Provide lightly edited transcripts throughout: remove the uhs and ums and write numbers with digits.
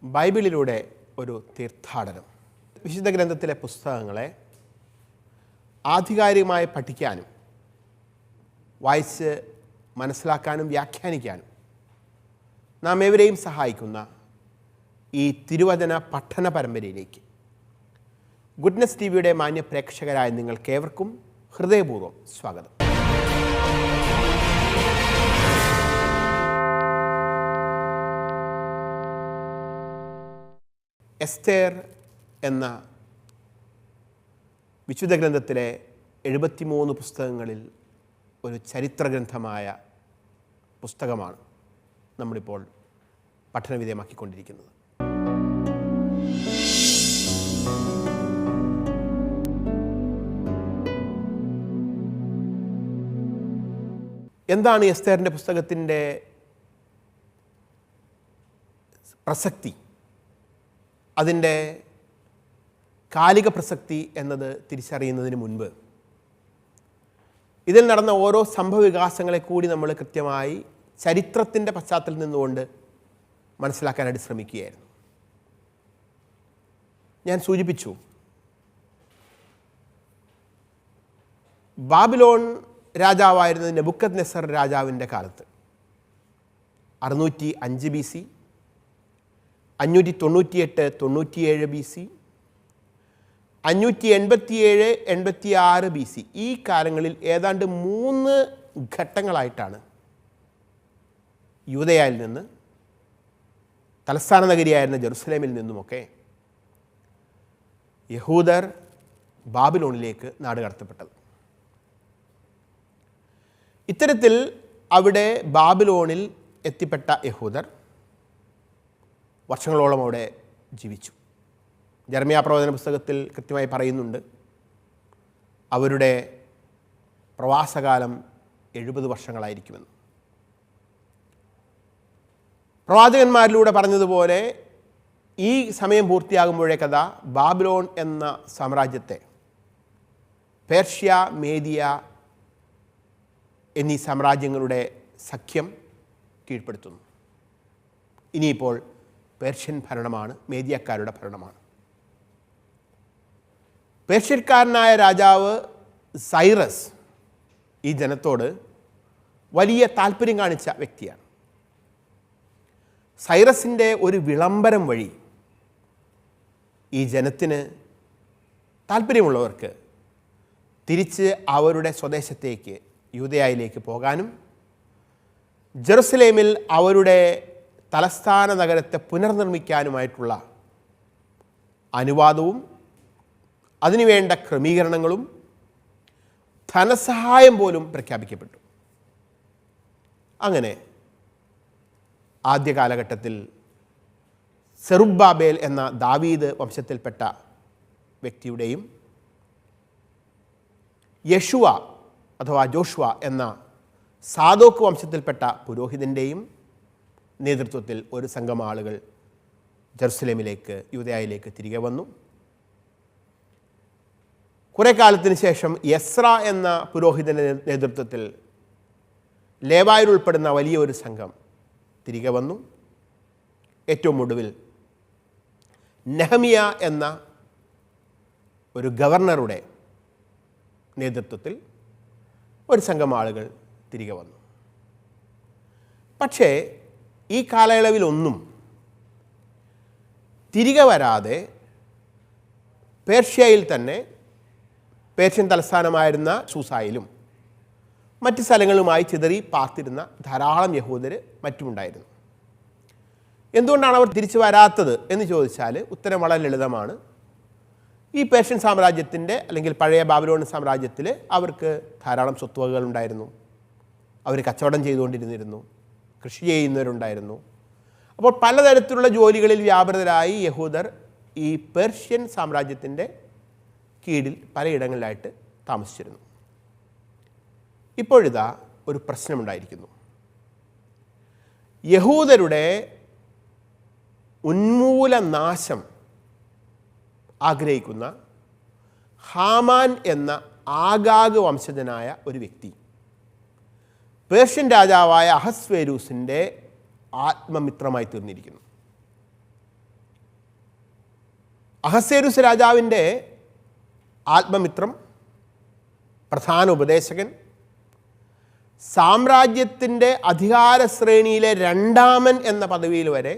ബൈബിളിലൂടെ ഒരു തീർത്ഥാടനം. വിശുദ്ധ ഗ്രന്ഥത്തിലെ പുസ്തകങ്ങളെ ആധികാരികമായി പഠിക്കാനും വായിച്ച് മനസ്സിലാക്കാനും വ്യാഖ്യാനിക്കാനും നാം ഏവരെയും സഹായിക്കുന്ന ഈ തിരുവചന പഠന പരമ്പരയിലേക്ക് ഗുഡ്നസ് ടിവിയുടെ മാന്യ പ്രേക്ഷകരായ നിങ്ങൾക്കേവർക്കും ഹൃദയപൂർവ്വം സ്വാഗതം. എസ്തേർ എന്ന വിശുദ്ധ ഗ്രന്ഥത്തിലെ 73 പുസ്തകങ്ങളിൽ ഒരു ചരിത്രഗ്രന്ഥമായ പുസ്തകമാണ് നമ്മളിപ്പോൾ പഠനവിധേയമാക്കിക്കൊണ്ടിരിക്കുന്നത്. എന്താണ് എസ്തേറിൻ്റെ പുസ്തകത്തിൻ്റെ പ്രസക്തി, അതിൻ്റെ കാലിക പ്രസക്തി എന്നത് തിരിച്ചറിയുന്നതിന് മുൻപ് ഇതിൽ നടന്ന ഓരോ സംഭവവികാസങ്ങളെ കൂടി നമ്മൾ കൃത്യമായി ചരിത്രത്തിൻ്റെ പശ്ചാത്തലത്തിൽ നിന്നുകൊണ്ട് മനസ്സിലാക്കാനായിട്ട് ശ്രമിക്കുകയായിരുന്നു. ഞാൻ സൂചിപ്പിച്ചു, ബാബിലോൺ രാജാവായിരുന്ന നെബൂഖദ്നേസർ രാജാവിൻ്റെ കാലത്ത് 605 BC, 598-97 BC, 587-86 BC, ഈ കാലങ്ങളിൽ ഏതാണ്ട് 3 ഘട്ടങ്ങളായിട്ടാണ് യൂദയായിൽ നിന്ന്, തലസ്ഥാന നഗരിയായിരുന്ന ജെറുസലേമിൽ നിന്നുമൊക്കെ യഹൂദർ ബാബിലോണിലേക്ക് നാടുകടത്തപ്പെട്ടത്. ഇത്തരത്തിൽ അവിടെ ബാബിലോണിൽ എത്തിപ്പെട്ട യഹൂദർ വർഷങ്ങളോളം അവിടെ ജീവിച്ചു. ജെറമ്യാ പ്രവചന പുസ്തകത്തിൽ കൃത്യമായി പറയുന്നുണ്ട്, അവരുടെ പ്രവാസകാലം 70 വർഷങ്ങളായിരിക്കുമെന്ന്. പ്രവാചകന്മാരിലൂടെ പറഞ്ഞതുപോലെ ഈ സമയം പൂർത്തിയാകുമ്പോഴേക്കതാ ബാബിലോൺ എന്ന സാമ്രാജ്യത്തെ പേർഷ്യ, മേദിയ എന്നീ സാമ്രാജ്യങ്ങളുടെ സഖ്യം കീഴ്പ്പെടുത്തുന്നു. ഇനിയിപ്പോൾ പേർഷ്യൻ ഭരണമാണ്, മേദിയക്കാരുടെ ഭരണമാണ്. പേർഷ്യക്കാരനായ രാജാവ് സൈറസ് ഈ ജനത്തോട് വലിയ താല്പര്യം കാണിച്ച വ്യക്തിയാണ്. സൈറസിൻ്റെ ഒരു വിളംബരം വഴി ഈ ജനത്തിന്, താല്പര്യമുള്ളവർക്ക് തിരിച്ച് അവരുടെ സ്വദേശത്തേക്ക് യൂദയായിലേക്ക് പോകാനും ജെറുസലേമിൽ അവരുടെ തലസ്ഥാന നഗരത്തെ പുനർനിർമ്മിക്കാനുമായിട്ടുള്ള അനുവാദവും അതിനുവേണ്ട ക്രമീകരണങ്ങളും ധനസഹായം പോലും പ്രഖ്യാപിക്കപ്പെട്ടു. അങ്ങനെ ആദ്യ കാലഘട്ടത്തിൽ സെറുബ്ബാബേൽ എന്ന ദാവീദ് വംശത്തിൽപ്പെട്ട വ്യക്തിയുടെയും യശുവ അഥവാ ജോഷുവ എന്ന സാദോക്ക് വംശത്തിൽപ്പെട്ട പുരോഹിതൻ്റെയും നേതൃത്വത്തിൽ ഒരു സംഘം ആളുകൾ ജെറുസലേമിലേക്ക്, യൂദയായിലേക്ക് തിരികെ വന്നു. കുറേ കാലത്തിന് ശേഷം എസ്ര എന്ന പുരോഹിതൻ്റെ നേതൃത്വത്തിൽ ലേവായർ ഉൾപ്പെടുന്ന വലിയൊരു സംഘം തിരികെ വന്നു. ഏറ്റവും ഒടുവിൽ നെഹമിയ എന്ന ഒരു ഗവർണറുടെ നേതൃത്വത്തിൽ ഒരു സംഘം ആളുകൾ തിരികെ വന്നു. പക്ഷേ ഈ കാലയളവിലൊന്നും തിരികെ വരാതെ പേർഷ്യയിൽ തന്നെ, പേർഷ്യൻ തലസ്ഥാനമായിരുന്ന സൂസായിലും മറ്റ് സ്ഥലങ്ങളുമായി ചിതറി പാർത്തിരുന്ന ധാരാളം യഹൂദർ മറ്റുമുണ്ടായിരുന്നു. എന്തുകൊണ്ടാണ് അവർ തിരിച്ചു വരാത്തത് എന്ന് ചോദിച്ചാൽ ഉത്തരം വളരെ ലളിതമാണ്. ഈ പേർഷ്യൻ സാമ്രാജ്യത്തിൻ്റെ അല്ലെങ്കിൽ പഴയ ബാബിലോൺ സാമ്രാജ്യത്തിൽ അവർക്ക് ധാരാളം സ്വത്തുവകകൾ ഉണ്ടായിരുന്നു. അവർ കച്ചവടം ചെയ്തുകൊണ്ടിരുന്നിരുന്നു, കൃഷി ചെയ്യുന്നവരുണ്ടായിരുന്നു. അപ്പോൾ പലതരത്തിലുള്ള ജോലികളിൽ വ്യാപൃതരായി യഹൂദർ ഈ പേർഷ്യൻ സാമ്രാജ്യത്തിൻ്റെ കീഴിൽ പലയിടങ്ങളിലായിട്ട് താമസിച്ചിരുന്നു. ഇപ്പോഴിതാ ഒരു പ്രശ്നമുണ്ടായിരിക്കുന്നു. യഹൂദരുടെ ഉന്മൂലനാശം ആഗ്രഹിക്കുന്ന ഹാമാൻ എന്ന ആഗാഗ് വംശജനായ ഒരു വ്യക്തി പേർഷ്യൻ രാജാവായ അഹസ്വേരൂസിൻ്റെ ആത്മമിത്രമായി തീർന്നിരിക്കുന്നു. അഹസ്വേരോസ് രാജാവിൻ്റെ ആത്മമിത്രം, പ്രധാന ഉപദേശകൻ, സാമ്രാജ്യത്തിൻ്റെ അധികാര ശ്രേണിയിലെ രണ്ടാമൻ എന്ന പദവിയിൽ വരെ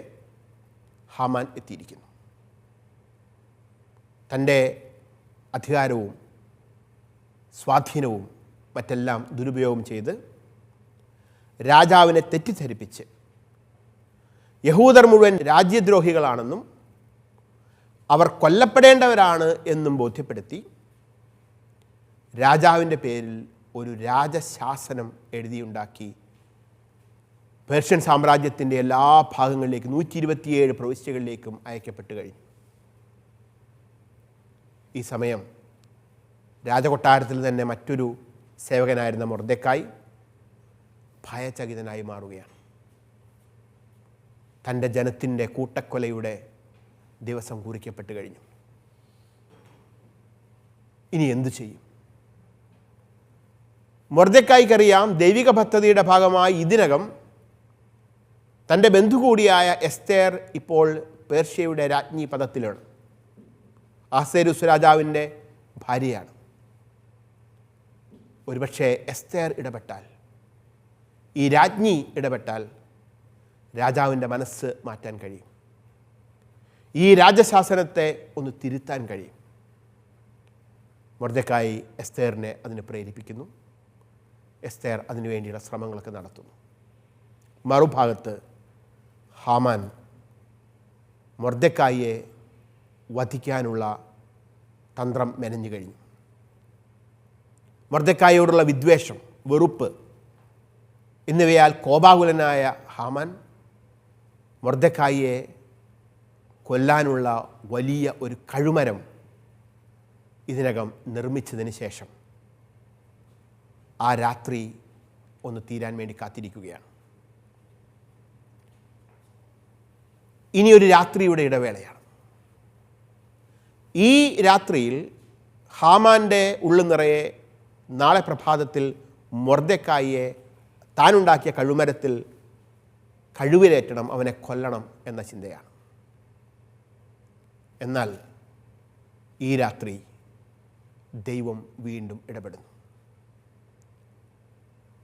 ഹാമാൻ എത്തിയിരിക്കുന്നു. തൻ്റെ അധികാരവും സ്വാധീനവും മറ്റെല്ലാം ദുരുപയോഗം ചെയ്ത് രാജാവിനെ തെറ്റിദ്ധരിപ്പിച്ച് യഹൂദർ മുഴുവൻ രാജ്യദ്രോഹികളാണെന്നും അവർ കൊല്ലപ്പെടേണ്ടവരാണ് എന്നും ബോധ്യപ്പെടുത്തി രാജാവിൻ്റെ പേരിൽ ഒരു രാജശാസനം എഴുതിയുണ്ടാക്കി പേർഷ്യൻ സാമ്രാജ്യത്തിൻ്റെ എല്ലാ ഭാഗങ്ങളിലേക്കും 127 പ്രവിശ്യകളിലേക്കും അയക്കപ്പെട്ട് കഴിഞ്ഞു. ഈ സമയം രാജകൊട്ടാരത്തിൽ തന്നെ മറ്റൊരു സേവകനായിരുന്ന മൊർദെഖായി ഭയചകിതനായി മാറുകയാണ്. തൻ്റെ ജനത്തിൻ്റെ കൂട്ടക്കൊലയുടെ ദിവസം കുറിക്കപ്പെട്ട് കഴിഞ്ഞു. ഇനി എന്തു ചെയ്യും? മൊർദെഖായിക്കറിയാം ദൈവിക പദ്ധതിയുടെ ഭാഗമായി ഇതിനകം തൻ്റെ ബന്ധു കൂടിയായ എസ്തേർ ഇപ്പോൾ പേർഷ്യയുടെ രാജ്ഞി പദത്തിലാണ്. അഹസ്വേരോസ് രാജാവിൻ്റെ ഭാര്യയാണ്. ഒരുപക്ഷെ എസ്തേർ ഇടപെട്ടാൽ, ഈ രാജ്ഞി ഇടപെട്ടാൽ രാജാവിൻ്റെ മനസ്സ് മാറ്റാൻ കഴിയും. ഈ രാജശാസനത്തെ ഒന്ന് തിരുത്താൻ കഴിയും. മൊർദെഖായി എസ്തേറിനെ അതിന് പ്രേരിപ്പിക്കുന്നു. എസ്തേർ അതിനുവേണ്ടിയുള്ള ശ്രമങ്ങളൊക്കെ നടത്തുന്നു. മറുഭാഗത്ത് ഹാമാൻ മൊർദെഖായിയെ വധിക്കാനുള്ള തന്ത്രം മെനഞ്ഞു കഴിഞ്ഞു. മൊർദെഖായിയോടുള്ള വിദ്വേഷം, വെറുപ്പ് എന്നിവയാൽ കോപാകുലനായ ഹാമാൻ മൊർദെഖായിയെ കൊല്ലാനുള്ള വലിയ ഒരു കഴുമരം ഇതിനകം നിർമ്മിച്ചതിന് ശേഷം ആ രാത്രി ഒന്ന് തീരാൻ വേണ്ടി കാത്തിരിക്കുകയാണ്. ഇനിയൊരു രാത്രിയുടെ ഇടവേളയാണ്. ഈ രാത്രിയിൽ ഹാമാൻ്റെ ഉള്ളു നിറയെ നാളെ പ്രഭാതത്തിൽ മൊർദെഖായിയെ താനുണ്ടാക്കിയ കഴുമരത്തിൽ കഴിവിലേറ്റണം, അവനെ കൊല്ലണം എന്ന ചിന്തയാണ്. എന്നാൽ ഈ രാത്രി ദൈവം വീണ്ടും ഇടപെടുന്നു.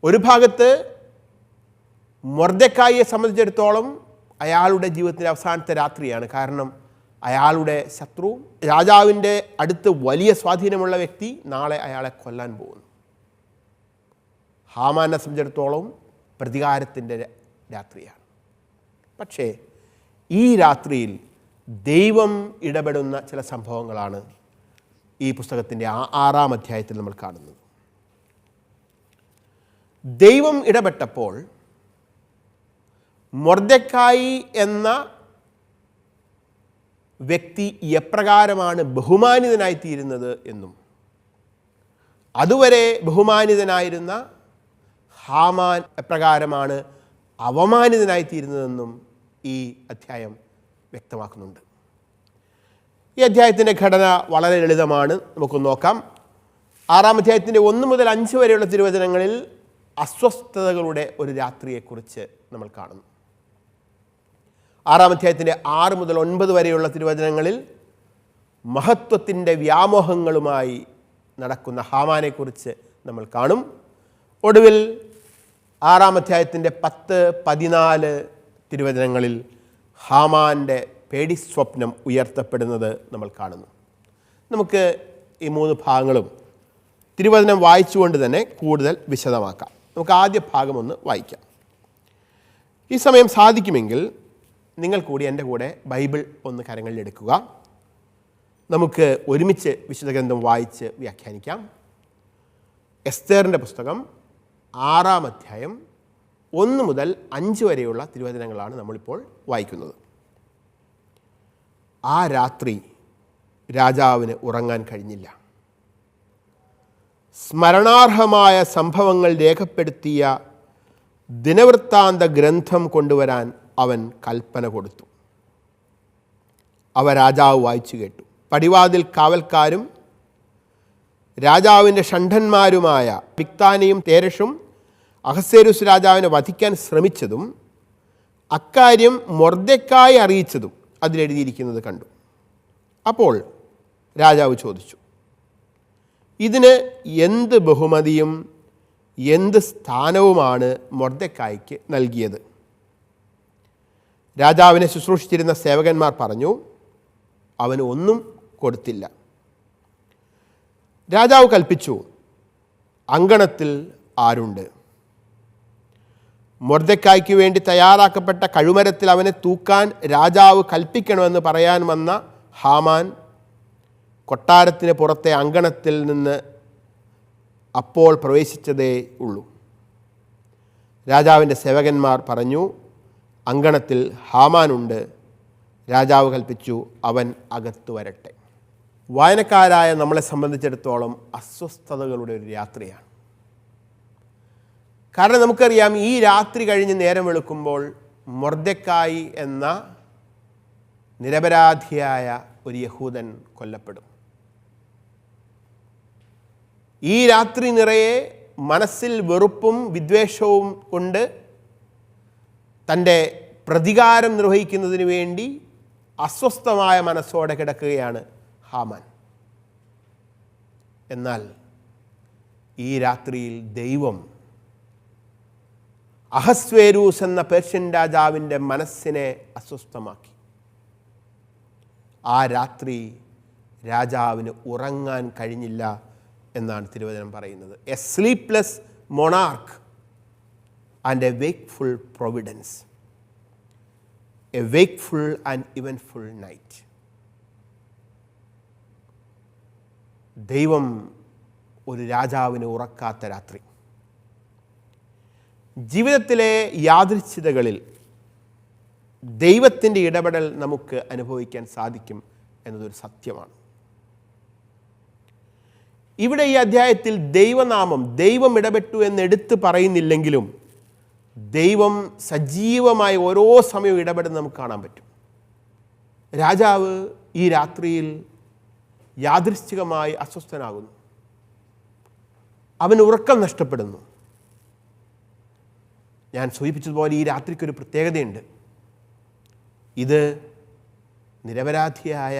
ഒരു ഭാഗത്ത് മൊർദെഖായിയെ സംബന്ധിച്ചിടത്തോളം അയാളുടെ ജീവിതത്തിൻ്റെ അവസാനത്തെ രാത്രിയാണ്. കാരണം അയാളുടെ ശത്രു, രാജാവിൻ്റെ അടുത്ത് വലിയ സ്വാധീനമുള്ള വ്യക്തി നാളെ അയാളെ കൊല്ലാൻ പോകുന്നു. ഹാമാനെ സംബന്ധിച്ചിടത്തോളം പ്രതികാരത്തിൻ്റെ രാത്രിയാണ്. പക്ഷേ ഈ രാത്രിയിൽ ദൈവം ഇടപെടുന്ന ചില സംഭവങ്ങളാണ് ഈ പുസ്തകത്തിൻ്റെ 6-ാം അധ്യായത്തിൽ നമ്മൾ കാണുന്നത്. ദൈവം ഇടപെട്ടപ്പോൾ മൊർദെഖായി എന്ന വ്യക്തി എപ്രകാരമാണ് ബഹുമാനിതനായിത്തീരുന്നത് എന്നും അതുവരെ ബഹുമാനിതനായിരുന്ന ഹാമാൻ എപ്രകാരമാണ് അവമാനിതനായിത്തീരുന്നതെന്നും ഈ അധ്യായം വ്യക്തമാക്കുന്നുണ്ട്. ഈ അധ്യായത്തിൻ്റെ ഘടന വളരെ ലളിതമാണ്. നമുക്ക് നോക്കാം. 6-ാം അധ്യായത്തിൻ്റെ 1 മുതൽ 5 വരെയുള്ള തിരുവചനങ്ങളിൽ അസ്വസ്ഥതകളുടെ ഒരു രാത്രിയെക്കുറിച്ച് നമ്മൾ കാണുന്നു. 6-ാം അധ്യായത്തിൻ്റെ 6 മുതൽ 9 വരെയുള്ള തിരുവചനങ്ങളിൽ മഹത്വത്തിൻ്റെ വ്യാമോഹങ്ങളുമായി നടക്കുന്ന ഹാമാനെക്കുറിച്ച് നമ്മൾ കാണും. ഒടുവിൽ 6-ാം അധ്യായത്തിൻ്റെ 10-14 തിരുവചനങ്ങളിൽ ഹാമാൻ്റെ പേടിസ്വപ്നം ഉയർത്തപ്പെടുന്നത് നമ്മൾ കാണുന്നു. നമുക്ക് ഈ 3 ഭാഗങ്ങളും തിരുവചനം വായിച്ചുകൊണ്ട് തന്നെ കൂടുതൽ വിശദമാക്കാം. നമുക്ക് ആദ്യ ഭാഗം ഒന്ന് വായിക്കാം. ഈ സമയം സാധിക്കുമെങ്കിൽ നിങ്ങൾ കൂടി എൻ്റെ കൂടെ ബൈബിൾ ഒന്ന് കരങ്ങളിലെടുക്കുക. നമുക്ക് ഒരുമിച്ച് വിശുദ്ധ ഗ്രന്ഥം വായിച്ച് വ്യാഖ്യാനിക്കാം. എസ്തേറിൻ്റെ പുസ്തകം 6-ാം അധ്യായം 1 മുതൽ 5 വരെയുള്ള തിരുവചനങ്ങളാണ് നമ്മളിപ്പോൾ വായിക്കുന്നത്. ആ രാത്രി രാജാവിന് ഉറങ്ങാൻ കഴിഞ്ഞില്ല. സ്മരണാർഹമായ സംഭവങ്ങൾ രേഖപ്പെടുത്തിയ ദിനവൃത്താന്ത ഗ്രന്ഥം കൊണ്ടുവരാൻ അവൻ കൽപ്പന കൊടുത്തു. അവ രാജാവ് വായിച്ചു കേട്ടു. പടിവാതിൽ കാവൽക്കാരും രാജാവിൻ്റെ ഷണ്ഡന്മാരുമായ ബിക്താനിയും തേരഷും അഹസ്വേരോസ് രാജാവിനെ വധിക്കാൻ ശ്രമിച്ചതും അക്കാര്യം മൊർദെഖായി അറിയിച്ചതും അതിലെഴുതിയിരിക്കുന്നത് കണ്ടു. അപ്പോൾ രാജാവ് ചോദിച്ചു, ഇതിന് എന്ത് ബഹുമതിയും എന്ത് സ്ഥാനവുമാണ് മൊർദെഖായിക്ക് നൽകിയത്? രാജാവിനെ ശുശ്രൂഷിച്ചിരുന്ന സേവകന്മാർ പറഞ്ഞു, അവന് ഒന്നും കൊടുത്തില്ല. രാജാവ് കൽപ്പിച്ചു, അങ്കണത്തിൽ ആരുണ്ട്? മൊർദെഖായിക്ക് വേണ്ടി തയ്യാറാക്കപ്പെട്ട കഴുമരത്തിൽ അവനെ തൂക്കാൻ രാജാവ് കൽപ്പിക്കണമെന്ന് പറയാൻ വന്ന ഹാമാൻ കൊട്ടാരത്തിന് പുറത്തെ അങ്കണത്തിൽ നിന്ന് അപ്പോൾ പ്രവേശിച്ചതേ ഉള്ളൂ. രാജാവിൻ്റെ സേവകന്മാർ പറഞ്ഞു, അങ്കണത്തിൽ ഹാമാനുണ്ട്. രാജാവ് കൽപ്പിച്ചു, അവൻ അകത്തു വരട്ടെ. വായനക്കാരായ നമ്മളെ സംബന്ധിച്ചിടത്തോളം അസ്വസ്ഥതകളുടെ ഒരു രാത്രിയാണ്. കാരണം നമുക്കറിയാം, ഈ രാത്രി കഴിഞ്ഞ് നേരം വെളുക്കുമ്പോൾ മൊർദെഖായി എന്ന നിരപരാധിയായ ഒരു യഹൂദൻ കൊല്ലപ്പെടും. ഈ രാത്രി നിറയെ മനസ്സിൽ വെറുപ്പും വിദ്വേഷവും കൊണ്ട് തൻ്റെ പ്രതികാരം നിർവഹിക്കുന്നതിന് വേണ്ടി അസ്വസ്ഥമായ മനസ്സോടെ കിടക്കുകയാണ് ഹാമാൻ. എന്നാൽ ഈ രാത്രിയിൽ ദൈവം അഹസ്വേരൂസ് എന്ന പേർഷ്യൻ രാജാവിൻ്റെ മനസ്സിനെ അസ്വസ്ഥമാക്കി. ആ രാത്രി രാജാവിന് ഉറങ്ങാൻ കഴിഞ്ഞില്ല എന്നാണ് തിരുവചനം പറയുന്നത്. A sleepless monarch and a wakeful providence, a wakeful and eventful night. ദൈവം ഒരു രാജാവിനെ ഉറക്കാത്ത രാത്രി. ജീവിതത്തിലെ യാദൃച്ഛികതകളിൽ ദൈവത്തിൻ്റെ ഇടപെടൽ നമുക്ക് അനുഭവിക്കാൻ സാധിക്കും എന്നതൊരു സത്യമാണ്. ഇവിടെ ഈ അധ്യായത്തിൽ ദൈവനാമം, ദൈവം ഇടപെട്ടു എന്ന് എടുത്ത് പറയുന്നില്ലെങ്കിലും ദൈവം സജീവമായി ഓരോ സമയവും ഇടപെടുന്നത് നമുക്ക് കാണാൻ പറ്റും. രാജാവ് ഈ രാത്രിയിൽ യാദൃശ്ചികമായി അസ്വസ്ഥനാകുന്നു. അവന് ഉറക്കം നഷ്ടപ്പെടുന്നു. ഞാൻ സൂചിപ്പിച്ചതുപോലെ ഈ രാത്രിക്കൊരു പ്രത്യേകതയുണ്ട്. ഇത് നിരപരാധിയായ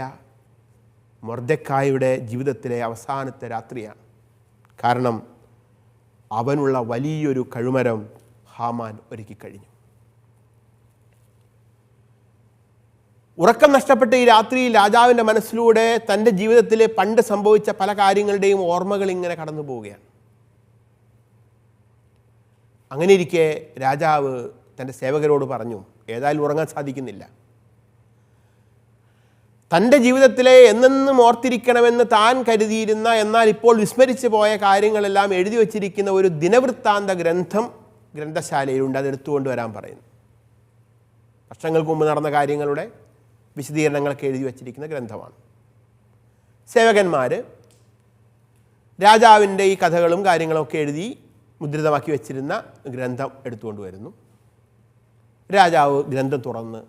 മൊർദെഖായിയുടെ ജീവിതത്തിലെ അവസാനത്തെ രാത്രിയാണ്. കാരണം അവനുള്ള വലിയൊരു കഴുമരം ഹാമാൻ ഒരുക്കി കഴിഞ്ഞു. ഉറക്കം നഷ്ടപ്പെട്ട ഈ രാത്രിയിൽ രാജാവിൻ്റെ മനസ്സിലൂടെ തൻ്റെ ജീവിതത്തിൽ പണ്ട് സംഭവിച്ച പല കാര്യങ്ങളുടെയും ഓർമ്മകൾ ഇങ്ങനെ കടന്നു പോവുകയാണ്. അങ്ങനെ ഇരിക്കെ രാജാവ് തൻ്റെ സേവകരോട് പറഞ്ഞു, ഏതായാലും ഉറങ്ങാൻ സാധിക്കുന്നില്ല. തൻ്റെ ജീവിതത്തിലെ എന്നെന്നും ഓർത്തിരിക്കണമെന്ന് താൻ കരുതിയിരുന്ന, എന്നാൽ ഇപ്പോൾ വിസ്മരിച്ചു പോയ കാര്യങ്ങളെല്ലാം എഴുതി വച്ചിരിക്കുന്ന ഒരു ദിനവൃത്താന്ത ഗ്രന്ഥം ഗ്രന്ഥശാലയിലുണ്ട്. അതെടുത്തുകൊണ്ട് വരാൻ പറയുന്നു. വർഷങ്ങൾക്ക് മുമ്പ് നടന്ന കാര്യങ്ങളുടെ വിശദീകരണങ്ങളൊക്കെ എഴുതി വച്ചിരിക്കുന്ന ഗ്രന്ഥമാണ്. സേവകന്മാർ രാജാവിൻ്റെ ഈ കഥകളും കാര്യങ്ങളൊക്കെ എഴുതി മുദ്രിതമാക്കി വെച്ചിരുന്ന ഗ്രന്ഥം എടുത്തുകൊണ്ട് വരുന്നു. രാജാവ് ഗ്രന്ഥം തുറന്ന്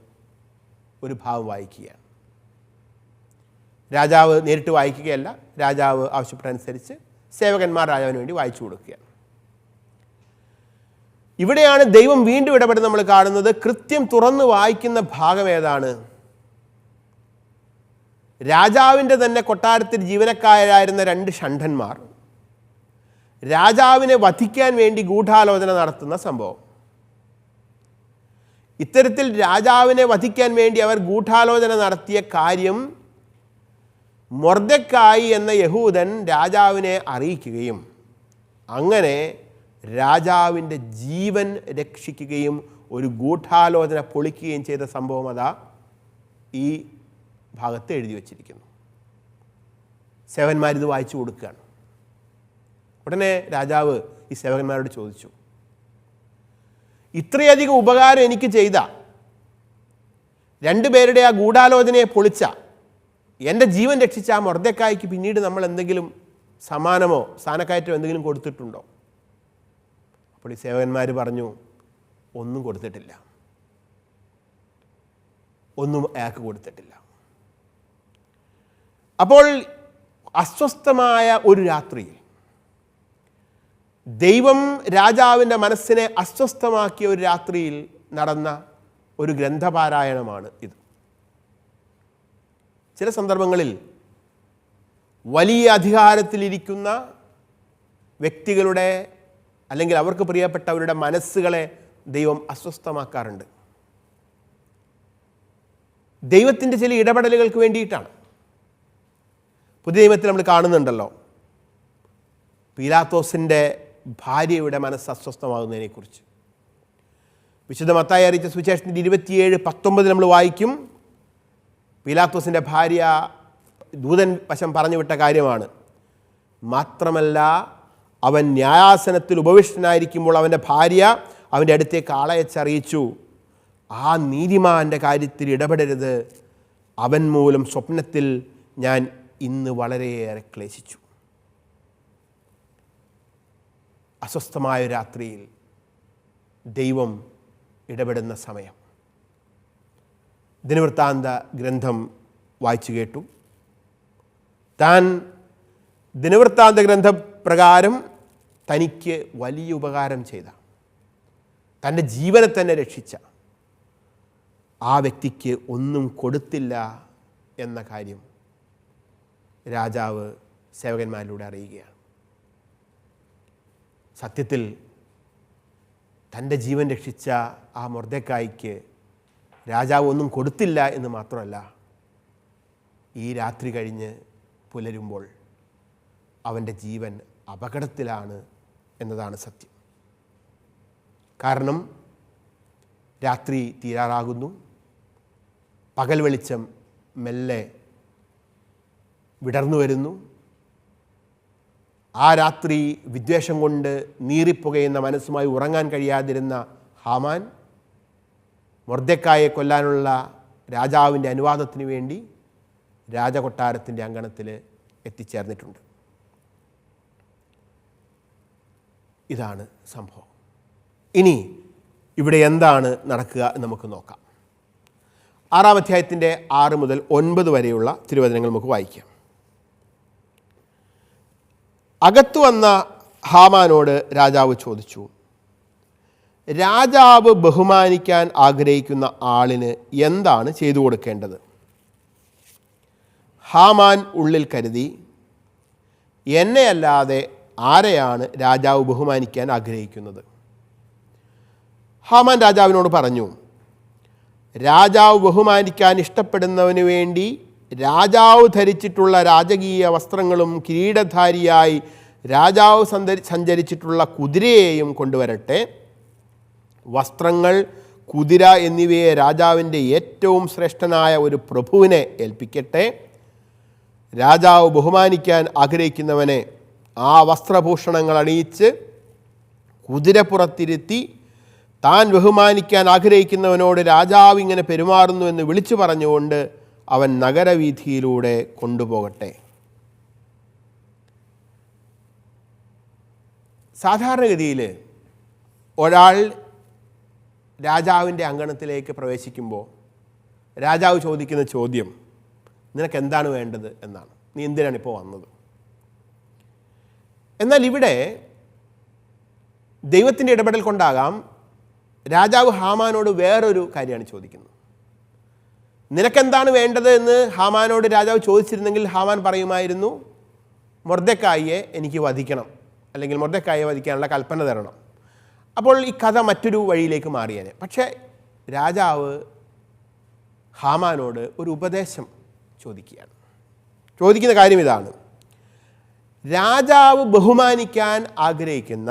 ഒരു ഭാഗം വായിക്കുകയാണ്. രാജാവ് നേരിട്ട് വായിക്കുകയല്ല, രാജാവ് ആവശ്യപ്പെട്ടനുസരിച്ച് സേവകന്മാർ രാജാവിന് വേണ്ടി വായിച്ചു കൊടുക്കുകയാണ്. ഇവിടെയാണ് ദൈവം വീണ്ടും ഇടപെടുന്നത് നമ്മൾ കാണുന്നത്. കൃത്യം തുറന്ന് വായിക്കുന്ന ഭാഗം ഏതാണ്? രാജാവിൻ്റെ തന്നെ കൊട്ടാരത്തിൽ ജീവനക്കാരായിരുന്ന 2 ഷണ്ഡന്മാർ രാജാവിനെ വധിക്കാൻ വേണ്ടി ഗൂഢാലോചന നടത്തുന്ന സംഭവം. ഇത്തരത്തിൽ രാജാവിനെ വധിക്കാൻ വേണ്ടി അവർ ഗൂഢാലോചന നടത്തിയ കാര്യം മൊർദെഖായി എന്ന യഹൂദൻ രാജാവിനെ അറിയിക്കുകയും അങ്ങനെ രാജാവിൻ്റെ ജീവൻ രക്ഷിക്കുകയും ഒരു ഗൂഢാലോചന പൊളിക്കുകയും ചെയ്ത സംഭവം അതാ ഈ ഭാഗത്ത് എഴുതി വച്ചിരിക്കുന്നു. സേവകന്മാരിത് വായിച്ചു കൊടുക്കുകയാണ്. ഉടനെ രാജാവ് ഈ സേവകന്മാരോട് ചോദിച്ചു, ഇത്രയധികം ഉപകാരം എനിക്ക് ചെയ്ത, 2 പേരുടെ ആ ഗൂഢാലോചനയെ പൊളിച്ച, എൻ്റെ ജീവൻ രക്ഷിച്ച ആ മൊർദെഖായിക്ക് പിന്നീട് നമ്മൾ എന്തെങ്കിലും സമ്മാനമോ സ്ഥാനക്കയറ്റമോ എന്തെങ്കിലും കൊടുത്തിട്ടുണ്ടോ? അപ്പോൾ ഈ സേവകന്മാർ പറഞ്ഞു, ഒന്നും കൊടുത്തിട്ടില്ല, ഒന്നും അയാൾക്ക് കൊടുത്തിട്ടില്ല. അപ്പോൾ അസ്വസ്ഥമായ ഒരു രാത്രിയിൽ ദൈവം രാജാവിൻ്റെ മനസ്സിനെ അസ്വസ്ഥമാക്കിയ ഒരു രാത്രിയിൽ നടന്ന ഒരു ഗ്രന്ഥപാരായണമാണ് ഇത്. ചില സന്ദർഭങ്ങളിൽ വലിയ അധികാരത്തിലിരിക്കുന്ന വ്യക്തികളുടെ അല്ലെങ്കിൽ അവർക്ക് പ്രിയപ്പെട്ടവരുടെ മനസ്സുകളെ ദൈവം അസ്വസ്ഥമാക്കാറുണ്ട്. ദൈവത്തിൻ്റെ ചില ഇടപെടലുകൾക്ക് വേണ്ടിയിട്ടാണ്. പുതിയ നിയമത്തിൽ നമ്മൾ കാണുന്നുണ്ടല്ലോ പീലാത്തോസിൻ്റെ ഭാര്യയുടെ മനസ്സ് അസ്വസ്ഥമാകുന്നതിനെക്കുറിച്ച്. വിശുദ്ധ മത്തായി അറിയിച്ച സുവിശേഷത്തിൻ്റെ 27:19 നമ്മൾ വായിക്കും. പീലാത്തോസിൻ്റെ ഭാര്യ ദൂതൻ വശം പറഞ്ഞു വിട്ട കാര്യമാണ്. മാത്രമല്ല, അവൻ ന്യായാസനത്തിൽ ഉപവിഷ്ടനായിരിക്കുമ്പോൾ അവൻ്റെ ഭാര്യ അവൻ്റെ അടുത്തേക്ക് ആളയച്ചറിയിച്ചു, ആ നീതിമാൻ്റെ കാര്യത്തിൽ ഇടപെടരുത്, അവൻ മൂലം സ്വപ്നത്തിൽ ഞാൻ ഇന്ന് വളരെയേറെ ക്ലേശിച്ചു. അസ്വസ്ഥമായ രാത്രിയിൽ ദൈവം ഇടപെടുന്ന സമയം. ദിനവൃത്താന്ത ഗ്രന്ഥം വായിച്ചു കേട്ടു. താൻ ദിനവൃത്താന്ത ഗ്രന്ഥപ്രകാരം തനിക്ക് വലിയ ഉപകാരം ചെയ്ത, തൻ്റെ ജീവനെ തന്നെ രക്ഷിച്ച ആ വ്യക്തിക്ക് ഒന്നും കൊടുത്തില്ല എന്ന കാര്യം രാജാവ് സേവകന്മാരിലൂടെ അറിയുകയാണ്. സത്യത്തിൽ തൻ്റെ ജീവൻ രക്ഷിച്ച ആ മൊർദെഖായിക്ക് രാജാവ് ഒന്നും കൊടുത്തില്ല എന്ന് മാത്രമല്ല, ഈ രാത്രി കഴിഞ്ഞ് പുലരുമ്പോൾ അവൻ്റെ ജീവൻ അപകടത്തിലാണ് എന്നതാണ് സത്യം. കാരണം രാത്രി തീരാറാകുന്നു, പകൽ വെളിച്ചം മെല്ലെ വിടർന്നു വരുന്നു. ആ രാത്രി വിദ്വേഷം കൊണ്ട് നീറിപ്പുകയുന്ന മനസ്സുമായി ഉറങ്ങാൻ കഴിയാതിരുന്ന ഹാമാൻ മൊർദെഖായെ കൊല്ലാനുള്ള രാജാവിൻ്റെ അനുവാദത്തിന് വേണ്ടി രാജകൊട്ടാരത്തിൻ്റെ അങ്കണത്തിൽ എത്തിച്ചേർന്നിട്ടുണ്ട്. ഇതാണ് സംഭവം. ഇനി ഇവിടെ എന്താണ് നടക്കുക എന്ന് നമുക്ക് നോക്കാം. 6-ാം അധ്യായത്തിൻ്റെ 6 മുതൽ 9 വരെയുള്ള തിരുവചനങ്ങൾ നമുക്ക് വായിക്കാം. അകത്തു വന്ന ഹാമാനോട് രാജാവ് ചോദിച്ചു, രാജാവ് ബഹുമാനിക്കാൻ ആഗ്രഹിക്കുന്ന ആളിന് എന്താണ് ചെയ്തു കൊടുക്കേണ്ടത്? ഹാമാൻ ഉള്ളിൽ കരുതി, എന്നെയല്ലാതെ ആരെയാണ് രാജാവ് ബഹുമാനിക്കാൻ ആഗ്രഹിക്കുന്നത്? ഹാമാൻ രാജാവിനോട് പറഞ്ഞു, രാജാവ് ബഹുമാനിക്കാൻ ഇഷ്ടപ്പെടുന്നവന് വേണ്ടി രാജാവ് ധരിച്ചിട്ടുള്ള രാജകീയ വസ്ത്രങ്ങളും കിരീടധാരിയായി രാജാവ് സഞ്ചരിച്ചിട്ടുള്ള കുതിരയെയും കൊണ്ടുവരട്ടെ. വസ്ത്രങ്ങൾ, കുതിര എന്നിവയെ രാജാവിൻ്റെ ഏറ്റവും ശ്രേഷ്ഠനായ ഒരു പ്രഭുവിനെ ഏൽപ്പിക്കട്ടെ. രാജാവ് ബഹുമാനിക്കാൻ ആഗ്രഹിക്കുന്നവനെ ആ വസ്ത്രഭൂഷണങ്ങൾ അണിയിച്ച് കുതിരപ്പുറത്തിരുത്തി താൻ ബഹുമാനിക്കാൻ ആഗ്രഹിക്കുന്നവനോട് രാജാവ് ഇങ്ങനെ പെരുമാറുന്നു എന്ന് വിളിച്ചു പറഞ്ഞുകൊണ്ട് അവൻ നഗരവീഥിയിലൂടെ കൊണ്ടുപോകട്ടെ. സാധാരണഗതിയിൽ ഒരാൾ രാജാവിൻ്റെ അങ്കണത്തിലേക്ക് പ്രവേശിക്കുമ്പോൾ രാജാവ് ചോദിക്കുന്ന ചോദ്യം, നിനക്ക് എന്താണ് വേണ്ടത് എന്നാണ്. നീ എന്തിനാണ് ഇപ്പോൾ വന്നത്? എന്നാൽ ഇവിടെ ദൈവത്തിൻ്റെ ഇടപെടൽ കൊണ്ടാകാം രാജാവ് ഹാമാനോട് വേറൊരു കാര്യമാണ് ചോദിക്കുന്നത്. നിനക്കെന്താണ് വേണ്ടത് എന്ന് ഹാമാനോട് രാജാവ് ചോദിച്ചിരുന്നെങ്കിൽ ഹാമാൻ പറയുമായിരുന്നു, മൊർദെഖായിയെ എനിക്ക് വധിക്കണം, അല്ലെങ്കിൽ മൊർദെഖായിയെ വധിക്കാനുള്ള കൽപ്പന തരണം. അപ്പോൾ ഈ കഥ മറ്റൊരു വഴിയിലേക്ക് മാറിയേനെ. പക്ഷേ രാജാവ് ഹാമാനോട് ഒരു ഉപദേശം ചോദിക്കുകയാണ്. ചോദിക്കുന്ന കാര്യം ഇതാണ്, രാജാവ് ബഹുമാനിക്കാൻ ആഗ്രഹിക്കുന്ന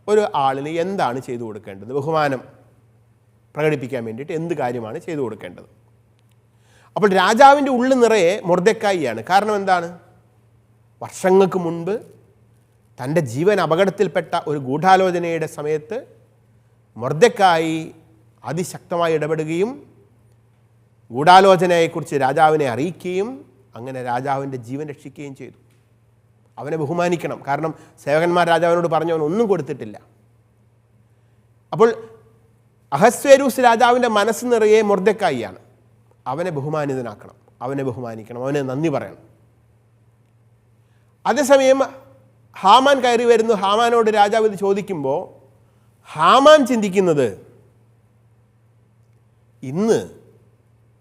ഒരു ആളിന് എന്താണ് ചെയ്തു കൊടുക്കേണ്ടത്? ബഹുമാനം പ്രകടിപ്പിക്കാൻ വേണ്ടിയിട്ട് എന്ത് കാര്യമാണ് ചെയ്തു കൊടുക്കേണ്ടത്? അപ്പോൾ രാജാവിൻ്റെ ഉള്ളിൽ നിറയെ മൊർദെഖായിയാണ്. കാരണം എന്താണ്? വർഷങ്ങൾക്ക് മുൻപ് തൻ്റെ ജീവൻ അപകടത്തിൽപ്പെട്ട ഒരു ഗൂഢാലോചനയുടെ സമയത്ത് മൊർദെഖായി അതിശക്തമായി ഇടപെടുകയും ഗൂഢാലോചനയെക്കുറിച്ച് രാജാവിനെ അറിയിക്കുകയും അങ്ങനെ രാജാവിൻ്റെ ജീവൻ രക്ഷിക്കുകയും ചെയ്തു. അവനെ ബഹുമാനിക്കണം. കാരണം സേവകന്മാർ രാജാവിനോട് പറഞ്ഞവൻ ഒന്നും കൊടുത്തിട്ടില്ല. അപ്പോൾ അഹസ്വേരൂസ് രാജാവിൻ്റെ മനസ്സ് നിറയെ മൊർദെഖായിയാണ്. അവനെ ബഹുമാനിതനാക്കണം, അവനെ ബഹുമാനിക്കണം, അവനെ നന്ദി പറയണം. അതേസമയം ഹാമാൻ കയറി വരുന്നു. ഹാമാനോട് രാജാവ് ഇത് ചോദിക്കുമ്പോൾ ഹാമാൻ ചിന്തിക്കുന്നത്, ഇന്ന്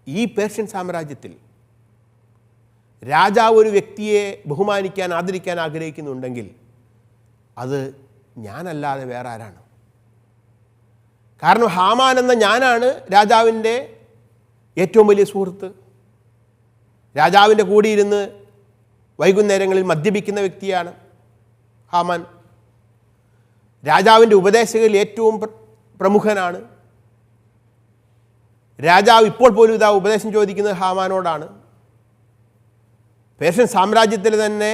ഈ പേർഷ്യൻ സാമ്രാജ്യത്തിൽ രാജാവ് ഒരു വ്യക്തിയെ ബഹുമാനിക്കാൻ ആദരിക്കാൻ ആഗ്രഹിക്കുന്നുണ്ടെങ്കിൽ അത് ഞാനല്ലാതെ വേറെ ആരാണ്? കാരണം ഹാമാൻ എന്ന ഞാനാണ് രാജാവിൻ്റെ ഏറ്റവും വലിയ സുഹൃത്ത്. രാജാവിൻ്റെ കൂടെ ഇരുന്ന് വൈകുന്നേരങ്ങളിൽ മദ്യപിക്കുന്ന വ്യക്തിയാണ് ഹാമാൻ. രാജാവിൻ്റെ ഉപദേശകരിൽ ഏറ്റവും പ്രമുഖനാണ്. രാജാവ് ഇപ്പോൾ പോലും ഇതാ ഉപദേശം ചോദിക്കുന്നത് ഹാമാനോടാണ്. പേർഷ്യൻ സാമ്രാജ്യത്തിൽ തന്നെ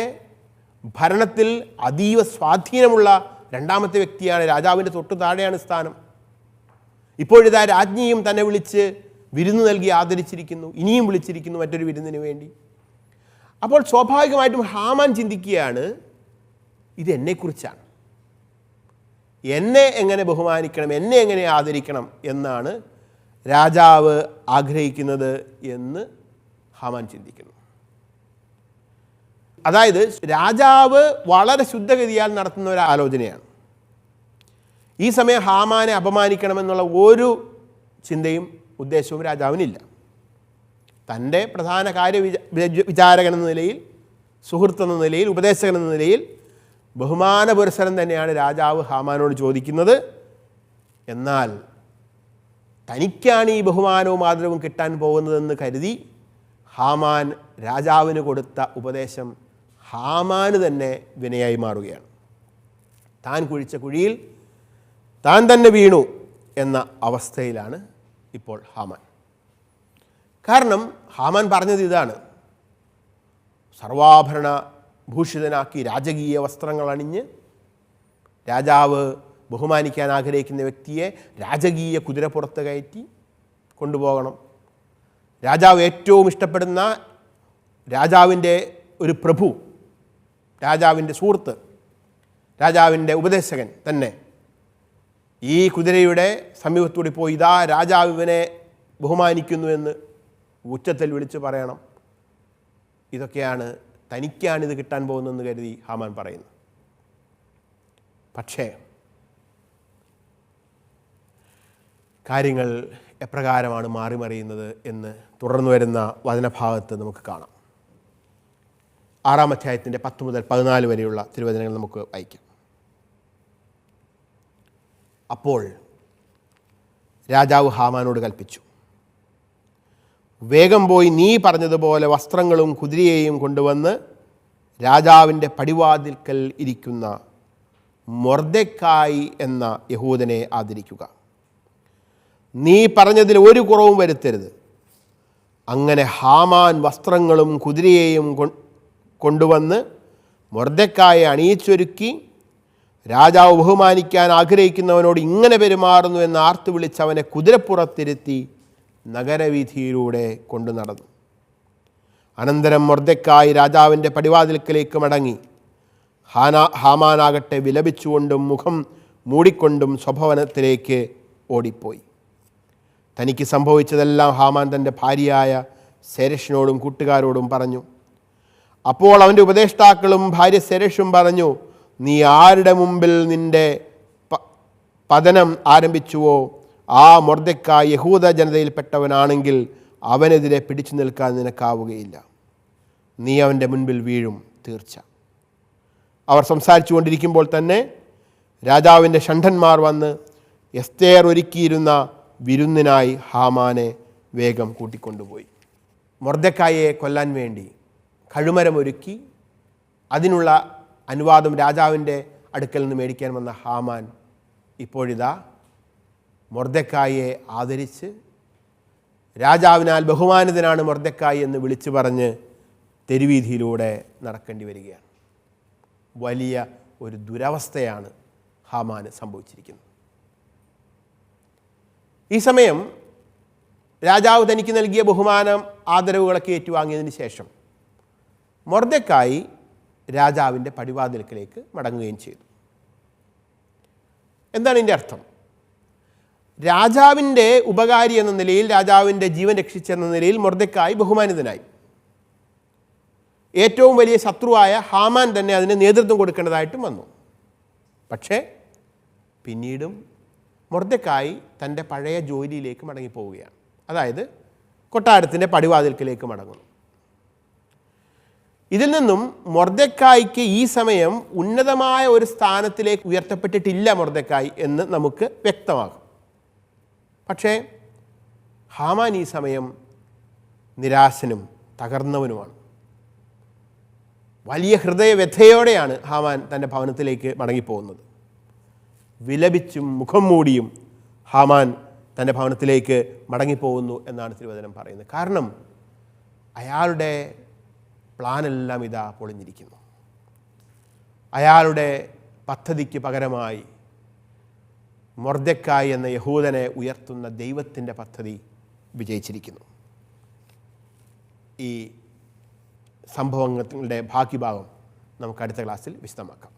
ഭരണത്തിൽ അതീവ സ്വാധീനമുള്ള രണ്ടാമത്തെ വ്യക്തിയാണ്. രാജാവിൻ്റെ തൊട്ടു താഴെയാണ് സ്ഥാനം. ഇപ്പോഴിതാ രാജ്ഞിയും തന്നെ വിളിച്ച് വിരുന്ന് നൽകി ആദരിച്ചിരിക്കുന്നു, ഇനിയും വിളിച്ചിരിക്കുന്നു മറ്റൊരു വിരുന്നിന് വേണ്ടി. അപ്പോൾ സ്വാഭാവികമായിട്ടും ഹാമാൻ ചിന്തിക്കുകയാണ്, ഇത് എന്നെക്കുറിച്ചാണ്, എന്നെ എങ്ങനെ ബഹുമാനിക്കണം, എന്നെ എങ്ങനെ ആദരിക്കണം എന്നാണ് രാജാവ് ആഗ്രഹിക്കുന്നത് എന്ന് ഹാമാൻ ചിന്തിക്കുന്നു. അതായത് രാജാവ് വളരെ ശുദ്ധഗതിയാൽ നടത്തുന്ന ഒരു ആലോചനയാണ്. ഈ സമയം ഹാമാനെ അപമാനിക്കണമെന്നുള്ള ഒരു ചിന്തയും ഉദ്ദേശവും രാജാവിനില്ല. തൻ്റെ പ്രധാന വിചാരകൻ എന്ന നിലയിൽ, സുഹൃത്ത് എന്ന നിലയിൽ, ഉപദേശകൻ എന്ന നിലയിൽ ബഹുമാന പുരസ്സരം തന്നെയാണ് രാജാവ് ഹാമാനോട് ചോദിക്കുന്നത്. എന്നാൽ തനിക്കാണ് ഈ ബഹുമാനവും ആദരവും കിട്ടാൻ പോകുന്നതെന്ന് കരുതി ഹാമാൻ രാജാവിന് കൊടുത്ത ഉപദേശം ഹാമാന് തന്നെ വിനയായി മാറുകയാണ്. താൻ കുഴിച്ച കുഴിയിൽ താൻ തന്നെ വീണു എന്ന അവസ്ഥയിലാണ് ഇപ്പോൾ ഹാമാൻ. കാരണം ഹാമാൻ പറഞ്ഞത് ഇതാണ്: സർവാഭരണ ഭൂഷിതനാക്കി രാജകീയ വസ്ത്രങ്ങൾ അണിഞ്ഞ് രാജാവ് ബഹുമാനിക്കാൻ ആഗ്രഹിക്കുന്ന വ്യക്തിയെ രാജകീയ കുതിരപ്പുറത്ത് കയറ്റി കൊണ്ടുപോകണം. രാജാവ് ഏറ്റവും ഇഷ്ടപ്പെടുന്ന രാജാവിൻ്റെ ഒരു പ്രഭു, രാജാവിൻ്റെ സുഹൃത്ത്, രാജാവിൻ്റെ ഉപദേശകൻ തന്നെ ഈ കുതിരയുടെ സമീപത്തൂടി പോയി ഇതാ രാജാവ് ഇവനെ ബഹുമാനിക്കുന്നുവെന്ന് ഉച്ചത്തിൽ വിളിച്ച് പറയണം. ഇതൊക്കെയാണ് തനിക്കാണിത് കിട്ടാൻ പോകുന്നതെന്ന് കരുതി ഹാമാൻ പറയുന്നു. പക്ഷേ കാര്യങ്ങൾ എപ്രകാരമാണ് മാറിമറിയുന്നത് എന്ന് തുടർന്നു വരുന്ന വചനഭാഗത്ത് നമുക്ക് കാണാം. 6-ാം അധ്യായത്തിൻ്റെ 10 മുതൽ 14 വരെയുള്ള തിരുവചനങ്ങൾ നമുക്ക് വായിക്കാം. അപ്പോൾ രാജാവ് ഹാമാനോട് കൽപ്പിച്ചു, വേഗം പോയി നീ പറഞ്ഞതുപോലെ വസ്ത്രങ്ങളും കുതിരയെയും കൊണ്ടുവന്ന് രാജാവിൻ്റെ പടിവാതിൽക്കൽ ഇരിക്കുന്ന മൊർദെഖായി എന്ന യഹൂദനെ ആദരിക്കുക. നീ പറഞ്ഞതിൽ ഒരു കുറവും വരുത്തരുത്. അങ്ങനെ ഹാമാൻ വസ്ത്രങ്ങളും കുതിരയെയും കൊണ്ടുവന്ന് മൊർദെഖായെ അണിയിച്ചൊരുക്കി രാജാവ് ബഹുമാനിക്കാൻ ആഗ്രഹിക്കുന്നവനോട് ഇങ്ങനെ പെരുമാറുന്നു എന്ന് ആർത്തു വിളിച്ച് അവനെ കുതിരപ്പുറത്തിരുത്തി നഗരവീഥിയിലൂടെ കൊണ്ടു നടന്നു. അനന്തരം മൊർദെഖായി രാജാവിൻ്റെ പടിവാതിൽക്കലേക്ക് മടങ്ങി. ഹാമാനാകട്ടെ വിലപിച്ചുകൊണ്ടും മുഖം മൂടിക്കൊണ്ടും സ്വഭവനത്തിലേക്ക് ഓടിപ്പോയി. തനിക്ക് സംഭവിച്ചതെല്ലാം ഹാമാൻ തൻ്റെ ഭാര്യയായ സെരഷിനോടും കൂട്ടുകാരോടും പറഞ്ഞു. അപ്പോൾ അവൻ്റെ ഉപദേഷ്ടാക്കളും ഭാര്യ സെരഷും പറഞ്ഞു, നീ ആരുടെ മുമ്പിൽ നിൻ്റെ പതനം ആരംഭിച്ചുവോ ആ മൊർദെഖായി യഹൂദ ജനതയിൽപ്പെട്ടവനാണെങ്കിൽ അവനെതിരെ പിടിച്ചു നിൽക്കാൻ നിനക്കാവുകയില്ല. നീ അവൻ്റെ മുൻപിൽ വീഴും തീർച്ച. അവർ സംസാരിച്ചു കൊണ്ടിരിക്കുമ്പോൾ തന്നെ രാജാവിൻ്റെ ഷണ്ഡന്മാർ വന്ന് എസ്തേർ ഒരുക്കിയിരുന്ന വിരുന്നിനായി ഹാമാനെ വേഗം കൂട്ടിക്കൊണ്ടുപോയി. മൊർദെഖായിയെ കൊല്ലാൻ വേണ്ടി കഴുമരമൊരുക്കി അതിനുള്ള അനുവാദം രാജാവിൻ്റെ അടുക്കൽ നിന്ന് മേടിക്കാൻ വന്ന ഹാമാൻ ഇപ്പോഴിതാ മൊർദെഖായിയെ ആദരിച്ച് രാജാവിനാൽ ബഹുമാനിതനാണ് മൊർദെഖായി എന്ന് വിളിച്ചു പറഞ്ഞ് തെരുവീഥിയിലൂടെ നടക്കേണ്ടി വരികയാണ്. വലിയ ഒരു ദുരവസ്ഥയാണ് ഹാമാന് സംഭവിച്ചിരിക്കുന്നത്. ഈ സമയം രാജാവ് തനിക്ക് നൽകിയ ബഹുമാനം ആദരവുകളൊക്കെ ഏറ്റുവാങ്ങിയതിന് ശേഷം മൊർദെഖായി രാജാവിൻ്റെ പടിവാതിൽക്കലേക്ക് മടങ്ങുകയും ചെയ്തു. എന്താണ് ഇതിൻ്റെ അർത്ഥം? രാജാവിൻ്റെ ഉപകാരി എന്ന നിലയിൽ, രാജാവിൻ്റെ ജീവൻ രക്ഷിച്ചെന്ന നിലയിൽ മൊർദെഖായി ബഹുമാനിതനായി. ഏറ്റവും വലിയ ശത്രുവായ ഹാമാൻ തന്നെ അതിന് നേതൃത്വം കൊടുക്കേണ്ടതായിട്ടും വന്നു. പക്ഷേ പിന്നീടും മൊർദെഖായി തൻ്റെ പഴയ ജോലിയിലേക്ക് മടങ്ങിപ്പോവുകയാണ്. അതായത് കൊട്ടാരത്തിൻ്റെ പടിവാതിൽക്കലേക്ക് മടങ്ങുന്നു. ഇതിൽ നിന്നും മൊർദെഖായിക്ക് ഈ സമയം ഉന്നതമായ ഒരു സ്ഥാനത്തിലേക്ക് ഉയർത്തപ്പെട്ടിട്ടില്ല മൊർദെഖായി എന്ന് നമുക്ക് വ്യക്തമാകും. പക്ഷേ ഹാമാൻ ഈ സമയം നിരാശനും തകർന്നവനുമാണ്. വലിയ ഹൃദയവ്യഥയോടെയാണ് ഹാമാൻ തൻ്റെ ഭവനത്തിലേക്ക് മടങ്ങിപ്പോകുന്നത്. വിലപിച്ചും മുഖം മൂടിയും ഹാമാൻ തൻ്റെ ഭവനത്തിലേക്ക് മടങ്ങിപ്പോകുന്നു എന്നാണ് തിരുവചനം പറയുന്നത്. കാരണം അയാളുടെ പ്ലാനെല്ലാം ഇതാ പൊളിഞ്ഞിരിക്കുന്നു. അയാളുടെ പദ്ധതിക്ക് പകരമായി മൊർദെഖായി എന്ന യഹൂദനെ ഉയർത്തുന്ന ദൈവത്തിൻ്റെ പദ്ധതി വിജയിച്ചിരിക്കുന്നു. ഈ സംഭവങ്ങളുടെ ബാക്കി ഭാഗം നമുക്ക് അടുത്ത ക്ലാസ്സിൽ വിശദമാക്കാം.